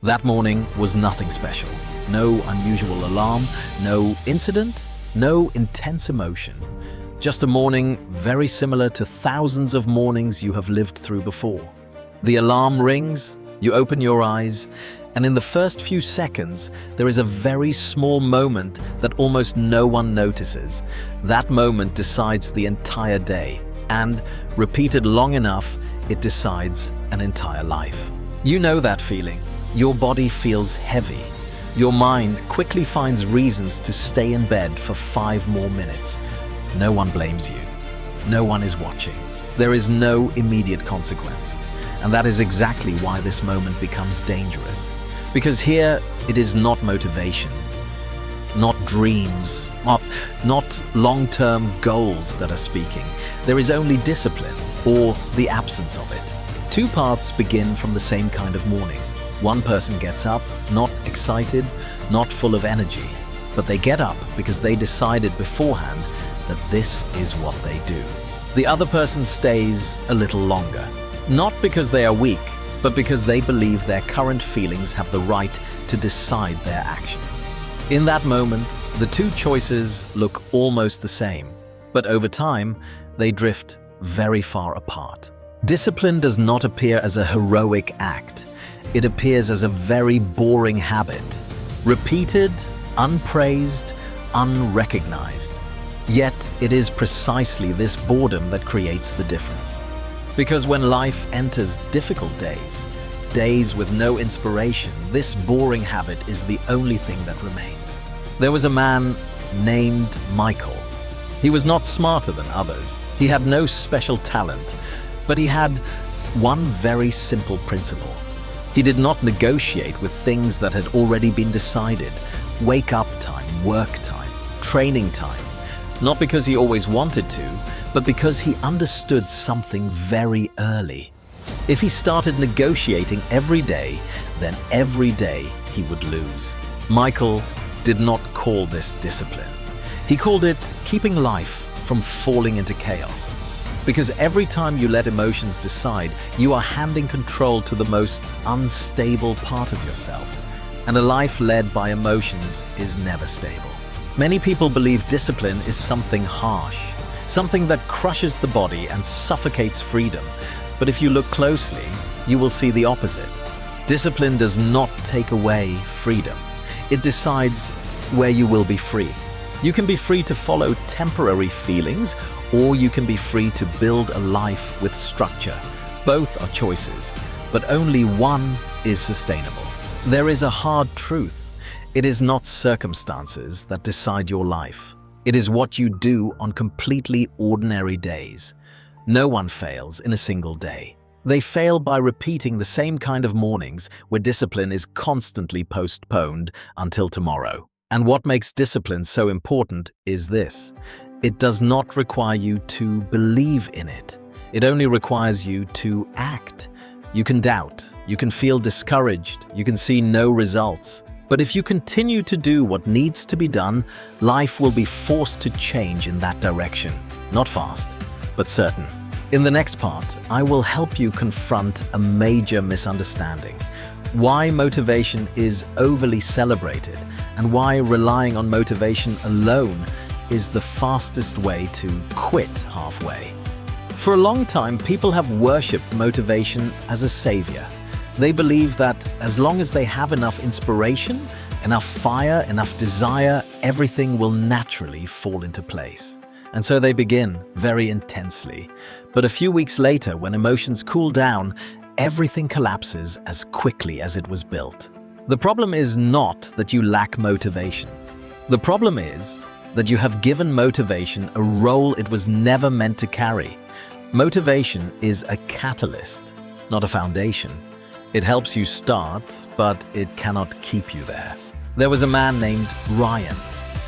That morning was nothing special. No unusual alarm, no incident, no intense emotion. Just a morning very similar to thousands of mornings you have lived through before. The alarm rings, you open your eyes, and in the first few seconds, there is a very small moment that almost no one notices. That moment decides the entire day, and, repeated long enough, it decides an entire life. You know that feeling. Your body feels heavy. Your mind quickly finds reasons to stay in bed for 5 more minutes. No one blames you. No one is watching. There is no immediate consequence. And that is exactly why this moment becomes dangerous. Because here, it is not motivation, not dreams, not long-term goals that are speaking. There is only discipline, or the absence of it. 2 paths begin from the same kind of morning. One person gets up, not excited, not full of energy, but they get up because they decided beforehand that this is what they do. The other person stays a little longer, not because they are weak, but because they believe their current feelings have the right to decide their actions. In that moment, the 2 choices look almost the same, but over time, they drift very far apart. Discipline does not appear as a heroic act. It appears as a very boring habit, repeated, unpraised, unrecognized. Yet it is precisely this boredom that creates the difference. Because when life enters difficult days, days with no inspiration, this boring habit is the only thing that remains. There was a man named Michael. He was not smarter than others. He had no special talent, but he had one very simple principle. He did not negotiate with things that had already been decided. Wake up time, work time, training time. Not because he always wanted to, but because he understood something very early. If he started negotiating every day, then every day he would lose. Michael did not call this discipline. He called it keeping life from falling into chaos. Because every time you let emotions decide, you are handing control to the most unstable part of yourself. And a life led by emotions is never stable. Many people believe discipline is something harsh, something that crushes the body and suffocates freedom. But if you look closely, you will see the opposite. Discipline does not take away freedom. It decides where you will be free. You can be free to follow temporary feelings, or you can be free to build a life with structure. Both are choices, but only one is sustainable. There is a hard truth. It is not circumstances that decide your life. It is what you do on completely ordinary days. No one fails in a single day. They fail by repeating the same kind of mornings where discipline is constantly postponed until tomorrow. And what makes discipline so important is this. It does not require you to believe in it. It only requires you to act. You can doubt, you can feel discouraged, you can see no results. But if you continue to do what needs to be done, life will be forced to change in that direction. Not fast, but certain. In the next part, I will help you confront a major misunderstanding. Why motivation is overly celebrated, and why relying on motivation alone is the fastest way to quit halfway. For a long time, people have worshipped motivation as a savior. They believe that as long as they have enough inspiration, enough fire, enough desire, everything will naturally fall into place. And so they begin very intensely. But a few weeks later, when emotions cool down, everything collapses as quickly as it was built. The problem is not that you lack motivation. The problem is that you have given motivation a role it was never meant to carry. Motivation is a catalyst, not a foundation. It helps you start, but it cannot keep you there. There was a man named Ryan.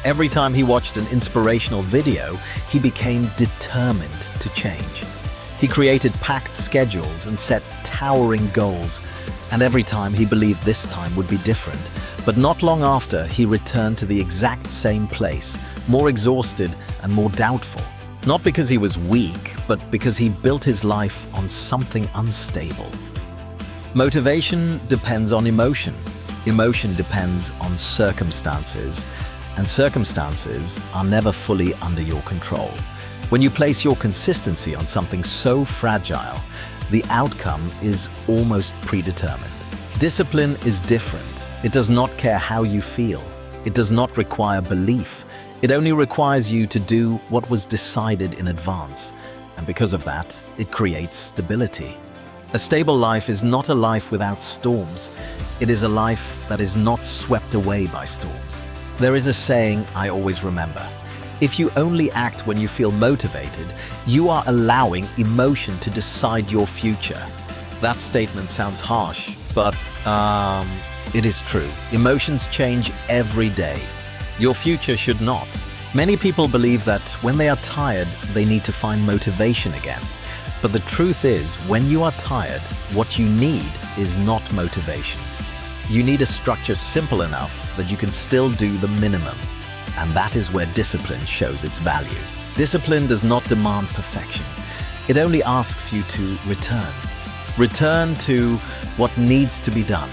Every time he watched an inspirational video, he became determined to change. He created packed schedules and set towering goals, and every time he believed this time would be different. But not long after, he returned to the exact same place, more exhausted and more doubtful. Not because he was weak, but because he built his life on something unstable. Motivation depends on emotion. Emotion depends on circumstances, and circumstances are never fully under your control. When you place your consistency on something so fragile, the outcome is almost predetermined. Discipline is different. It does not care how you feel. It does not require belief. It only requires you to do what was decided in advance. And because of that, it creates stability. A stable life is not a life without storms. It is a life that is not swept away by storms. There is a saying I always remember. If you only act when you feel motivated, you are allowing emotion to decide your future. That statement sounds harsh, but it is true. Emotions change every day. Your future should not. Many people believe that when they are tired, they need to find motivation again. But the truth is, when you are tired, what you need is not motivation. You need a structure simple enough that you can still do the minimum. And that is where discipline shows its value. Discipline does not demand perfection. It only asks you to return. Return to what needs to be done.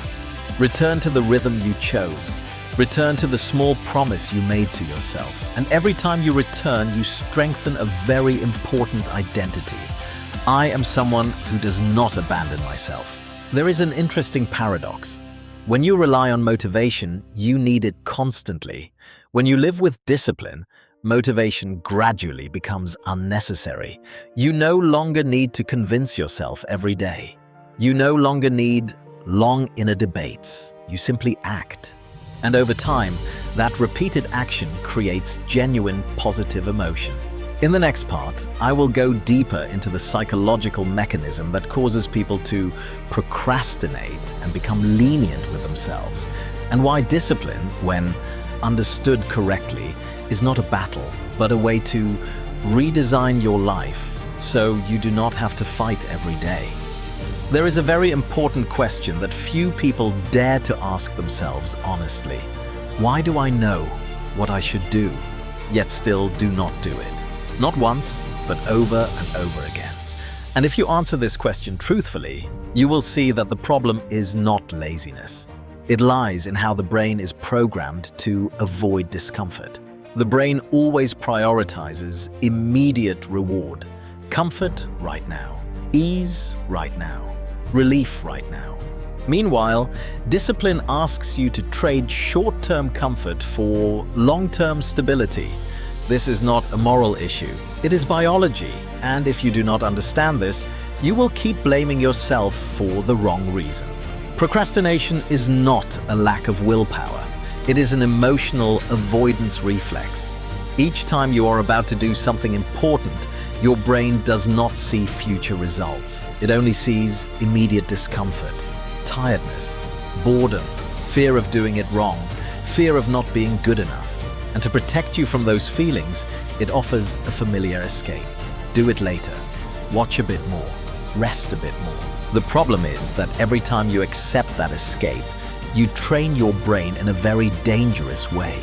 Return to the rhythm you chose. Return to the small promise you made to yourself. And every time you return, you strengthen a very important identity. I am someone who does not abandon myself. There is an interesting paradox. When you rely on motivation, you need it constantly. When you live with discipline, motivation gradually becomes unnecessary. You no longer need to convince yourself every day. You no longer need long inner debates. You simply act. And over time, that repeated action creates genuine positive emotion. In the next part, I will go deeper into the psychological mechanism that causes people to procrastinate and become lenient with themselves, and why discipline, when understood correctly, is not a battle, but a way to redesign your life so you do not have to fight every day. There is a very important question that few people dare to ask themselves honestly. Why do I know what I should do, yet still do not do it? Not once, but over and over again. And if you answer this question truthfully, you will see that the problem is not laziness. It lies in how the brain is programmed to avoid discomfort. The brain always prioritizes immediate reward. Comfort right now. Ease right now. Relief right now. Meanwhile, discipline asks you to trade short-term comfort for long-term stability. This is not a moral issue. It is biology, and if you do not understand this, you will keep blaming yourself for the wrong reason. Procrastination is not a lack of willpower. It is an emotional avoidance reflex. Each time you are about to do something important, your brain does not see future results. It only sees immediate discomfort, tiredness, boredom, fear of doing it wrong, fear of not being good enough. And to protect you from those feelings, it offers a familiar escape. Do it later. Watch a bit more. Rest a bit more. The problem is that every time you accept that escape, you train your brain in a very dangerous way.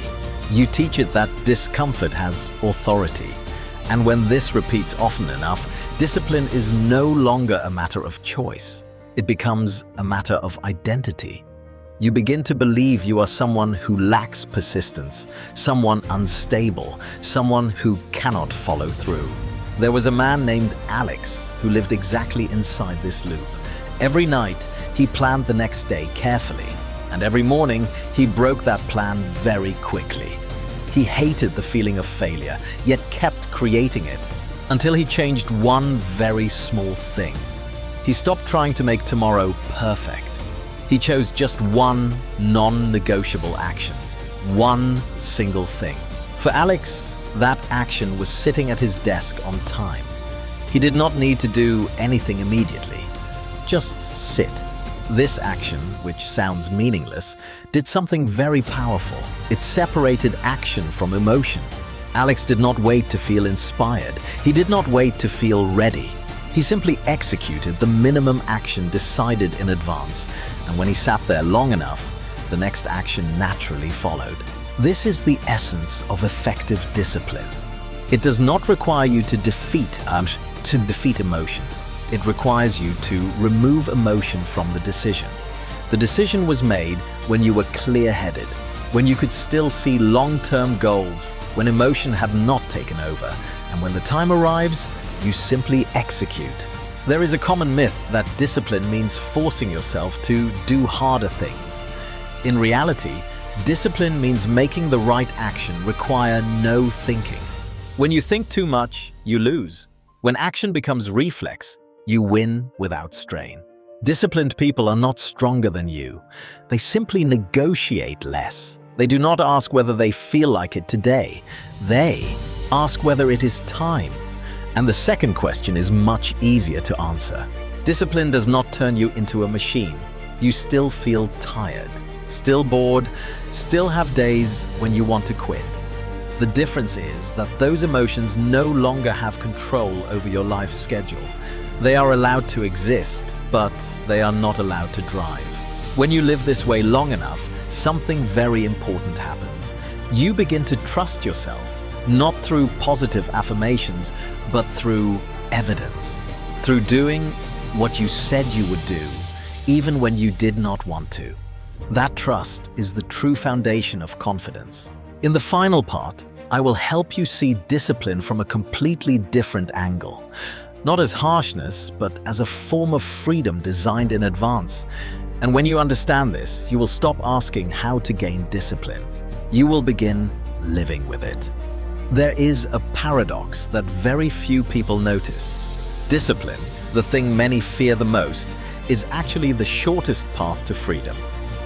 You teach it that discomfort has authority. And when this repeats often enough, discipline is no longer a matter of choice. It becomes a matter of identity. You begin to believe you are someone who lacks persistence, someone unstable, someone who cannot follow through. There was a man named Alex who lived exactly inside this loop. Every night, he planned the next day carefully, and every morning, he broke that plan very quickly. He hated the feeling of failure, yet kept creating it, until he changed one very small thing. He stopped trying to make tomorrow perfect. He chose just one non-negotiable action, one single thing. For Alex, that action was sitting at his desk on time. He did not need to do anything immediately, just sit. This action, which sounds meaningless, did something very powerful. It separated action from emotion. Alex did not wait to feel inspired. He did not wait to feel ready. He simply executed the minimum action decided in advance, and when he sat there long enough, the next action naturally followed. This is the essence of effective discipline. It does not require you to defeat emotion. It requires you to remove emotion from the decision. The decision was made when you were clear-headed, when you could still see long-term goals, when emotion had not taken over, and when the time arrives, you simply execute. There is a common myth that discipline means forcing yourself to do harder things. In reality, discipline means making the right action require no thinking. When you think too much, you lose. When action becomes reflex, you win without strain. Disciplined people are not stronger than you. They simply negotiate less. They do not ask whether they feel like it today. They ask whether it is time. And the second question is much easier to answer. Discipline does not turn you into a machine. You still feel tired, still bored, still have days when you want to quit. The difference is that those emotions no longer have control over your life schedule. They are allowed to exist, but they are not allowed to drive. When you live this way long enough, something very important happens. You begin to trust yourself, not through positive affirmations, but through evidence. Through doing what you said you would do, even when you did not want to. That trust is the true foundation of confidence. In the final part, I will help you see discipline from a completely different angle. Not as harshness, but as a form of freedom designed in advance. And when you understand this, you will stop asking how to gain discipline. You will begin living with it. There is a paradox that very few people notice. Discipline, the thing many fear the most, is actually the shortest path to freedom.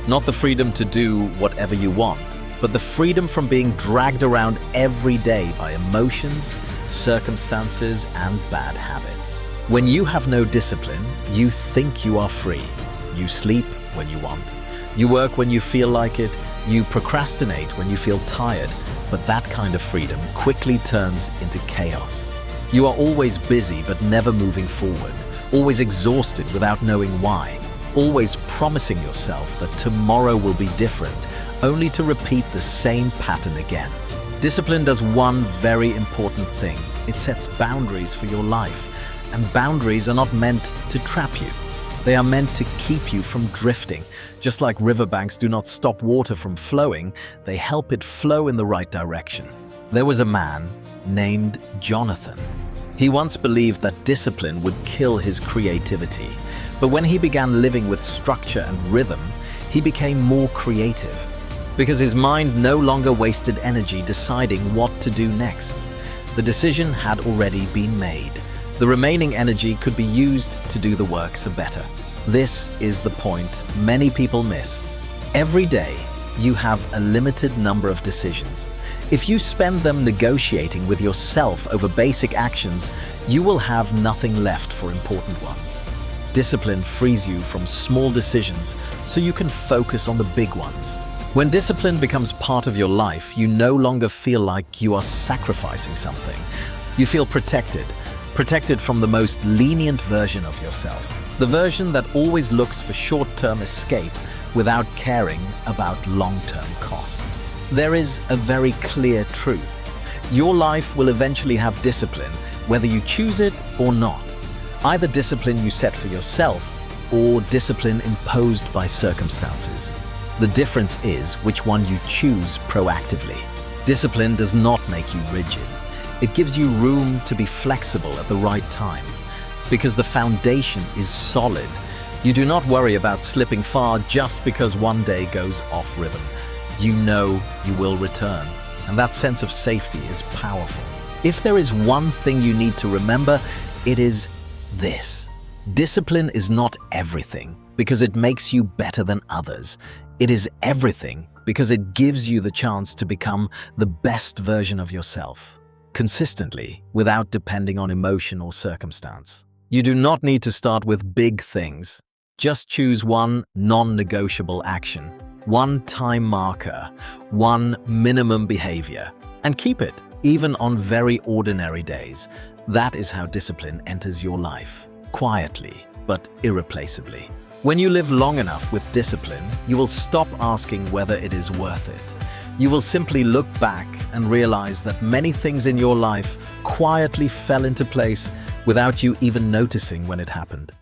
Not the freedom to do whatever you want, but the freedom from being dragged around every day by emotions, circumstances, and bad habits. When you have no discipline, you think you are free. You sleep when you want. You work when you feel like it. You procrastinate when you feel tired. But that kind of freedom quickly turns into chaos. You are always busy but never moving forward. Always exhausted without knowing why. Always promising yourself that tomorrow will be different, only to repeat the same pattern again. Discipline does one very important thing. It sets boundaries for your life. And boundaries are not meant to trap you. They are meant to keep you from drifting. Just like riverbanks do not stop water from flowing, they help it flow in the right direction. There was a man named Jonathan. He once believed that discipline would kill his creativity. But when he began living with structure and rhythm, he became more creative. Because his mind no longer wasted energy deciding what to do next. The decision had already been made. The remaining energy could be used to do the work better. This is the point many people miss. Every day, you have a limited number of decisions. If you spend them negotiating with yourself over basic actions, you will have nothing left for important ones. Discipline frees you from small decisions so you can focus on the big ones. When discipline becomes part of your life, you no longer feel like you are sacrificing something. You feel protected from the most lenient version of yourself. The version that always looks for short-term escape without caring about long-term cost. There is a very clear truth. Your life will eventually have discipline, whether you choose it or not. Either discipline you set for yourself or discipline imposed by circumstances. The difference is which one you choose proactively. Discipline does not make you rigid. It gives you room to be flexible at the right time. Because the foundation is solid, you do not worry about slipping far just because one day goes off rhythm. You know you will return, and that sense of safety is powerful. If there is one thing you need to remember, it is this. Discipline is not everything because it makes you better than others. It is everything because it gives you the chance to become the best version of yourself, consistently, without depending on emotion or circumstance. You do not need to start with big things. Just choose one non-negotiable action, one time marker, one minimum behavior, and keep it, even on very ordinary days. That is how discipline enters your life, quietly but irreplaceably. When you live long enough with discipline, you will stop asking whether it is worth it. You will simply look back and realize that many things in your life quietly fell into place without you even noticing when it happened.